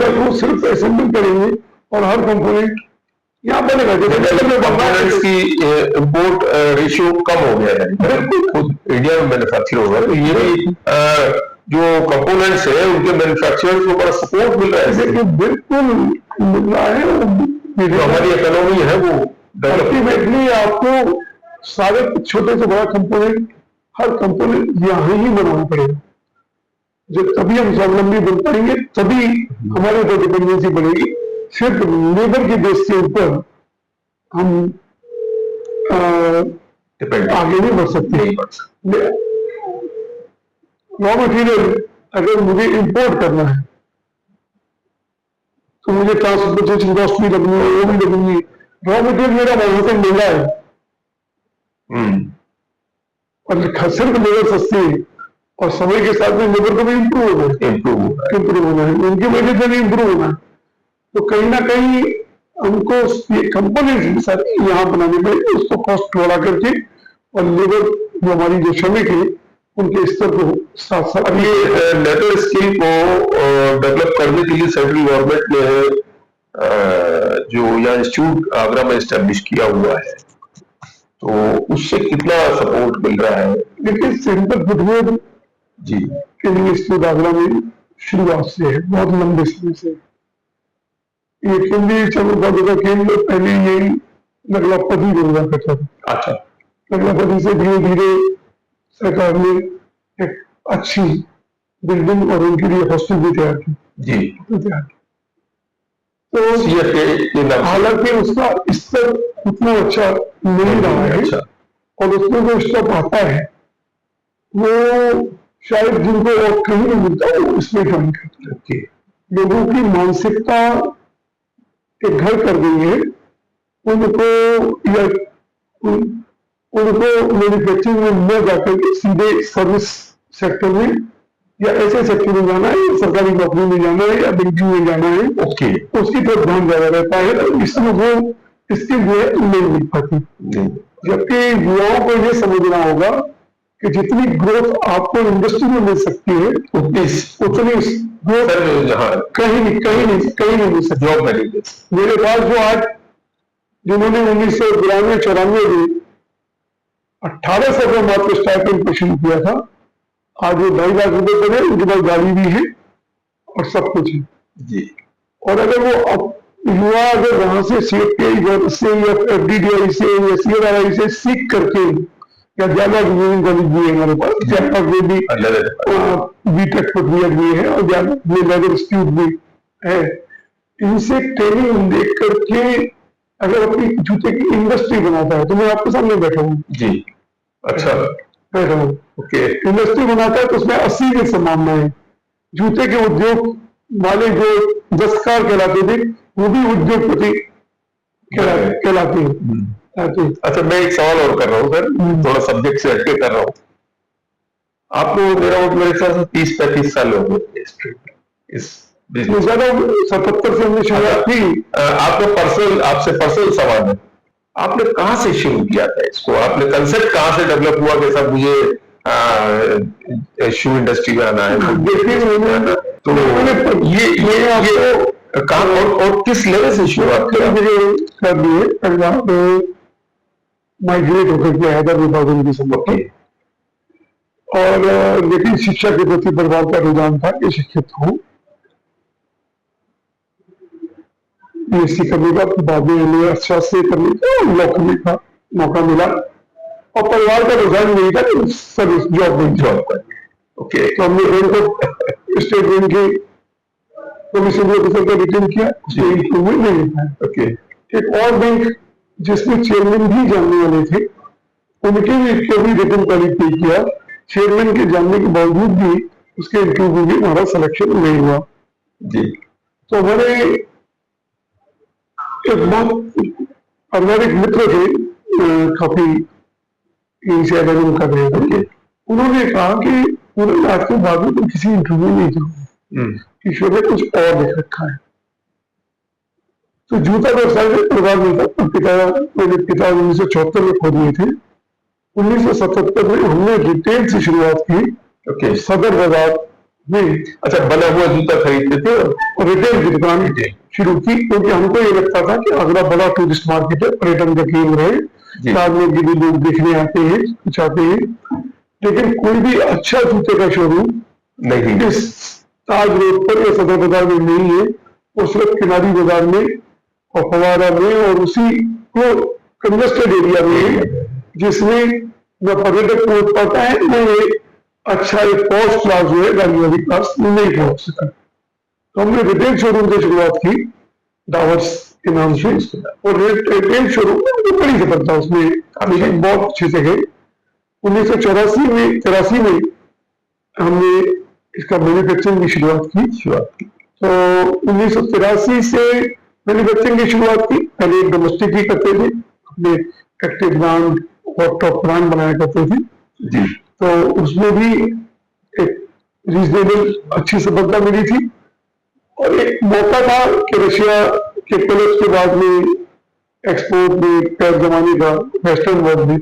को सिर्फ असेंबल करेंगे और हर कंपोनेंट यहाँ बनेगा। कंपोनेंट्स की इंपोर्ट रेशियो कम हो गया है, खुद इंडिया में मैन्युफैक्चर होगा, तो ये भी जो कंपोनेंट्स है उनके मैन्युफैक्चरर्स को बड़ा सपोर्ट मिल रहा है। देखिए बिल्कुल मिल रहा है, जो हमारी इकोनॉमी है वो अल्टीमेटली आपको सारे छोटे से बड़ा कंपोनेंट, हर कंपोनेंट यहाँ ही बनाना पड़ेगा। जब तभी हम स्वावलंबी बन पाएंगे, तभी हमारे ऊपर डिपेंडेंसी बढ़ेगी। सिर्फ लेबर के बेस के ऊपर हम आगे नहीं बढ़ सकते। रॉ मटेरियल अगर मुझे इंपोर्ट करना है तो मुझे ट्रांसपोर्टेशन कॉस्ट भी लगनी है, वो भी लगनी है। रॉ मटेरियल मेरा वहां से मिल रहा है और सिर्फ लेबर सस्ती है और समय के साथ में लेबर को भी इम्प्रूव होना है, उनकी वजह से भी इम्प्रूव होना है। तो कहीं ना कहीं हमको कंपोनेंट्स सारे यहाँ बनाने में उसको कॉस्ट बढ़ा करके और लेबर जो हमारी जो श्रमिक है उनके स्तर को साथ साथ ये लेबर स्किल को डेवलप करने के लिए सेंट्रल गवर्नमेंट ने जो यहाँ इंस्टीट्यूट आगरा में एस्टेब्लिश किया हुआ है, तो उससे कितना सपोर्ट मिल रहा है? लेकिन सेंट्रल फुटवेयर जी के लिए इंस्टीट्यूट आगरा में शुरुआत से है, बहुत लंबे समय से। ये केंद्रीय चंद्रपाल का केंद्र पहले यही नगलापति को हुआ करता था। अच्छा, नगलापति से धीरे धीरे सरकार ने एक अच्छी बिल्डिंग और उनके लिए हॉस्टल भी तैयार की। जी तो हालांकि उसका स्तर उतना अच्छा नहीं रहा है। अच्छा। और उसमें जो स्टॉप आता है वो शायद जिनको और कहीं नहीं मिलता वो इसमें ज्वाइन करते हैं। लोगों की मानसिकता एक घर कर गई है, उनको मैन्युफैक्चरिंग में न जाकर के सीधे सर्विस सेक्टर में या ऐसे सेक्टर में जाना है, सरकारी नौकरी में जाना है या बैंकिंग में जाना है, उसकी तरफ ध्यान ज्यादा रहता है। तो इसमें वो इसके लिए नहीं मिल पाती। जबकि युवाओं को ये समझना होगा कि जितनी ग्रोथ आपको इंडस्ट्री में मिल सकती है उतनी ग्रोथ कहीं नहीं मिल सकती जॉब में। मेरे पास जो आज जिन्होंने 1992-94 में 1800 का मात्र स्टाइपेंड क्वेश्चन किया था, आज वो 2.5 लाख रुपए करे, उनके पास गाड़ी भी है और सब कुछ है जी। और अगर वो युवा अगर वहां से CFTI से या FDDI से या CRRI से सीख करके या ज्यादा इंजीनियरिंग कॉलेज भी है हमारे पास, ज्यादा में भी BTech प्रक्रिया भी है और ज्यादा लेबर इंस्टीट्यूट भी है, इनसे ट्रेनिंग देख करके अगर अपनी जूते की इंडस्ट्री बनाता है, तो मैं आपके सामने बैठा हूँ जी। अच्छा बैठा हूँ, ओके। इंडस्ट्री बनाता है तो उसमें 80 की संभावना है। जूते के उद्योग वाले जो दस्तकार कहलाते थे वो भी उद्योगपति कहलाते हैं। अच्छा, मैं एक सवाल और कर रहा हूँ सर, थोड़ा सब्जेक्ट से हटके कर रहा हूँ। आपको मेरे ख्याल से 30-35 साल हो गए इस बिजनेस। ज्यादा 77 से हमने शुरुआत की। आपसे पर्सनल सवाल है, आपने कहाँ से शुरू किया था इसको? आपने कंसेप्ट कहाँ से डेवलप हुआ कि सब मुझे शू इंडस्ट्री में आना है? देखिए तो ये कहाँ और किस लेवल से शुरुआत कर दिए? पंजाब माइग्रेट होकर के आया था 2000 की समय, और लेकिन शिक्षा के प्रति परिवार का रुझान था कि शिक्षित हूँ। BSc करने का, बाद में हमें अच्छा से करने का लॉ करने का मौका मिला और परिवार का रुझान नहीं था कि सर्विस जॉब पर। ओके, तो हमने बैंक ऑफ स्टेट बैंक की कमीशन ऑफिसर का रिटर्न किया, उसमें इम्प्रूवमेंट नहीं था। ओके, एक और बैंक जिसमें चेयरमैन भी जानने वाले थे, उनके भी रिटर्न क्वालिफाई किया। चेयरमैन के जानने के बावजूद भी उसके इंटरव्यू में हमारा सिलेक्शन नहीं हुआ जी। तो हमारे एक बहुत मित्र थे, काफी कर रहे थे, उन्होंने कहा कि आज के बाद में तो किसी इंटरव्यू नहीं जाऊंगा। ईश्वर ने कुछ और लिख रखा है। तो जूता व्यवसाय में प्रभाव नहीं था। मेरे पिता 1974 में खोल दिए थे। 1977 में हमने रिटेल से शुरुआत की। ओके। सदर बाजार में अच्छा, बना हुआ जूता खरीदते थे और रिटेल की दुकान शुरू की, क्योंकि हमको ये लगता था कि आगरा बड़ा टूरिस्ट मार्केट है, पर्यटन का केंद्र है, में भी लोग देखने आते हैं, कुछ आते हैं, लेकिन कोई भी अच्छा जूते का शोरूम नहीं इस ताज रोड पर या सदर बाजार में नहीं है। वो सिर्फ किनारी बाजार में और फवारा में और उसी को कंजेस्टेड एरिया में है, जिसमें न पर्यटक पहुंच पाता है, न अच्छा एक पॉश क्लास जो है गाड़ी वाली क्लास नहीं पहुंच सका। तो हमने रिटेल शोरूम से शुरुआत की, डावर्स के नाम से, और रिटेल शोरूम बड़ी से पड़ता उसमें लेकिन बहुत अच्छे से गए। 1984 में हमने इसका मैन्युफैक्चरिंग की शुरुआत की। तो 1983 से मैन्युफैक्चरिंग की शुरुआत की। पहले डोमेस्टिक ही करते थे, अपने एक्टिव ब्रांड और टॉप ब्रांड बनाया करते थे जी। तो उसमें भी एक रीजनेबल अच्छी सफलता मिली थी, और एक मौका था कि रशिया के कोलैप्स के बाद में एक्सपोर्ट में पैर जमाने का वेस्टर्न वर्ल्ड में,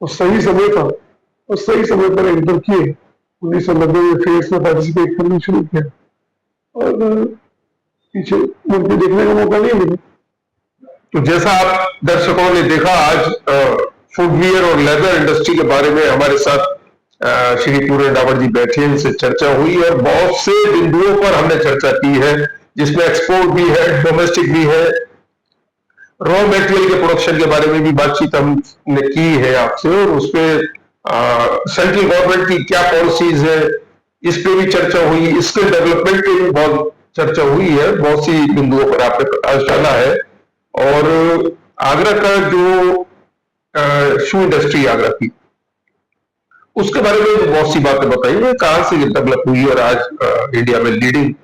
और सही समय था और सही समय पर एंटर किए। 1990 में फेस में पार्टिसिपेट करना शुरू किया, और पीछे मुड़ के देखने का मौका नहीं मिला। तो जैसा आप दर्शकों ने देखा, आज फुटवियर और लेदर इंडस्ट्री के बारे में हमारे साथ श्री पूर्ण डावर जी बैठे, इनसे चर्चा हुई और बहुत से बिंदुओं पर हमने चर्चा की है, जिसमें एक्सपोर्ट भी है, डोमेस्टिक भी है, रॉ मेटेरियल के प्रोडक्शन के बारे में भी बातचीत हमने की है आपसे, और उसमें सेंट्रल गवर्नमेंट की क्या पॉलिसीज है इस पे भी चर्चा हुई, स्किल डेवलपमेंट पे भी बहुत चर्चा हुई है, बहुत सी बिंदुओं पर आपने प्रकाश डाला है। और आगरा का जो शू इंडस्ट्री आगरा की, उसके बारे में बहुत सी बातें बताइए, कहां से डेवलप हुई और आज इंडिया में लीडिंग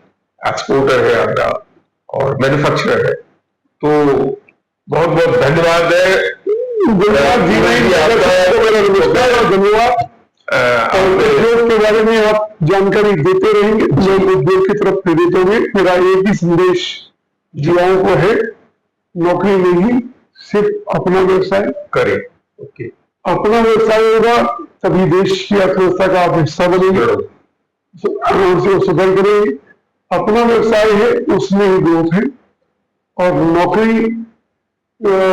एक्सपोर्टर है आगरा और मैन्युफैक्चरर है। तो बहुत बहुत धन्यवाद है। धन्यवाद उद्योग के बारे में आप जानकारी देते रहेंगे, लोग उद्योग की तरफ प्रेरित होंगे। मेरा एक ही संदेश युवाओं को है, नौकरी नहीं, सिर्फ अपना व्यवसाय करें। ओके। अपना व्यवसाय होगा तभी देश की अर्थव्यवस्था का आप हिस्सा बनेंगे, उसे सुधार करेंगे। अपना व्यवसाय है, उसमें ही ग्रोथ है। और नौकरी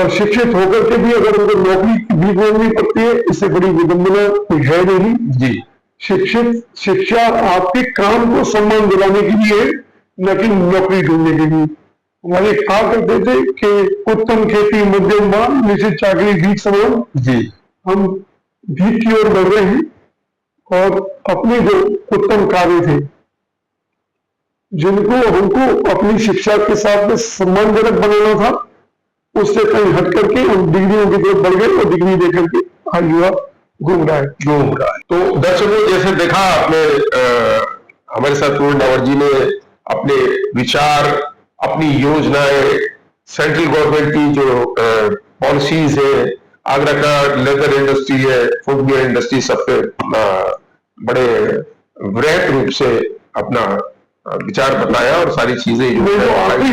शिक्षित होकर के भी अगर उनको नौकरी भी ढूंढनी पड़ती है, इससे बड़ी विडंबना कोई है नहीं जी। शिक्षा आपके काम को सम्मान दिलाने के लिए है, न कि नौकरी ढूंढने के लिए। हमारे कहा करते थे कि उत्तम खेती मध्यम मान, निश्चित चाकरी भीख समान जी। हम भीख की ओर बढ़ रहे हैं, और अपने जो उत्तम कार्य थे, जिनको हमको अपनी शिक्षा के साथ में सम्मानजनक बनाना था, उससे कहीं हट करके हम डिग्रियों की तरफ बढ़ गए, और डिग्री देकर के आज युवा घूम रहा है। तो दर्शकों, जैसे देखा आपने, हमारे साथ पूर्ण डावर जी ने अपने विचार, अपनी योजनाएं, सेंट्रल गवर्नमेंट की जो पॉलिसीज है, आगरा का लेदर इंडस्ट्री है, फुटवियर इंडस्ट्री, सब पे बड़े वृहद रूप से अपना विचार बताया और सारी चीजें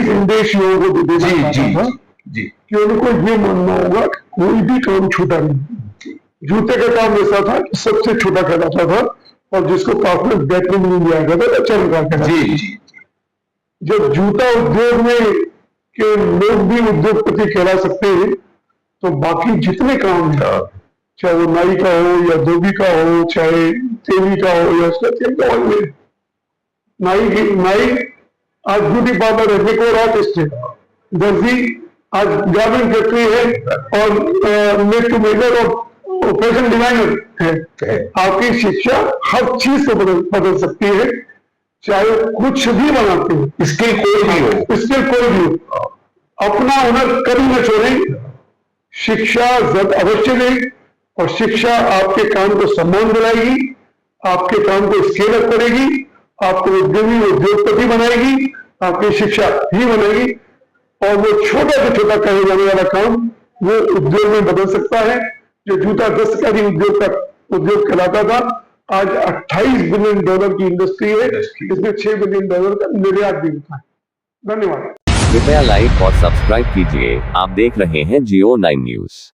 संदेश लोगों को देना जी जी जी कि उनको ये मानना होगा कि कोई भी काम छोटा नहीं। जूते का काम ऐसा था कि सबसे छोटा कहलाता था, और जिसको काफी बेहतर नहीं दिया गया था, चल रहा जी जी। जब जूता उद्योग में के लोग भी उद्योगपति कहला सकते हैं, तो बाकी जितने काम है, चाहे वो नाई का हो या धोबी का हो, चाहे तेली का हो या उसका तेल का हो, नाई आज ब्यूटी पार्लर है, डेकोर आर्टिस्ट है, दर्जी आज गार्मेंट फैक्ट्री है, और मेक टू मेजर और फैशन डिजाइनर है। आपकी शिक्षा हर चीज को बदल सकती है, चाहे कुछ भी बनाते हो, स्किल कोई भी हो, अपना हुनर कभी न छोड़ें। शिक्षा अवश्य दें, और शिक्षा आपके काम को सम्मान दिलाएगी, आपके काम को स्केल अप करेगी, आपको उद्योगपति बनाएगी, आपकी शिक्षा ही बनाएगी। और वो छोटा से छोटा कहे जाने वाला काम वो उद्योग में बदल सकता है। जो जूता दस्तकारी उद्योग कहलाता था, आज $28 बिलियन की इंडस्ट्री है, इसमें $6 बिलियन का निर्यात भी होता है। धन्यवाद। कृपया लाइक और सब्सक्राइब कीजिए। आप देख रहे हैं जियो 9 न्यूज।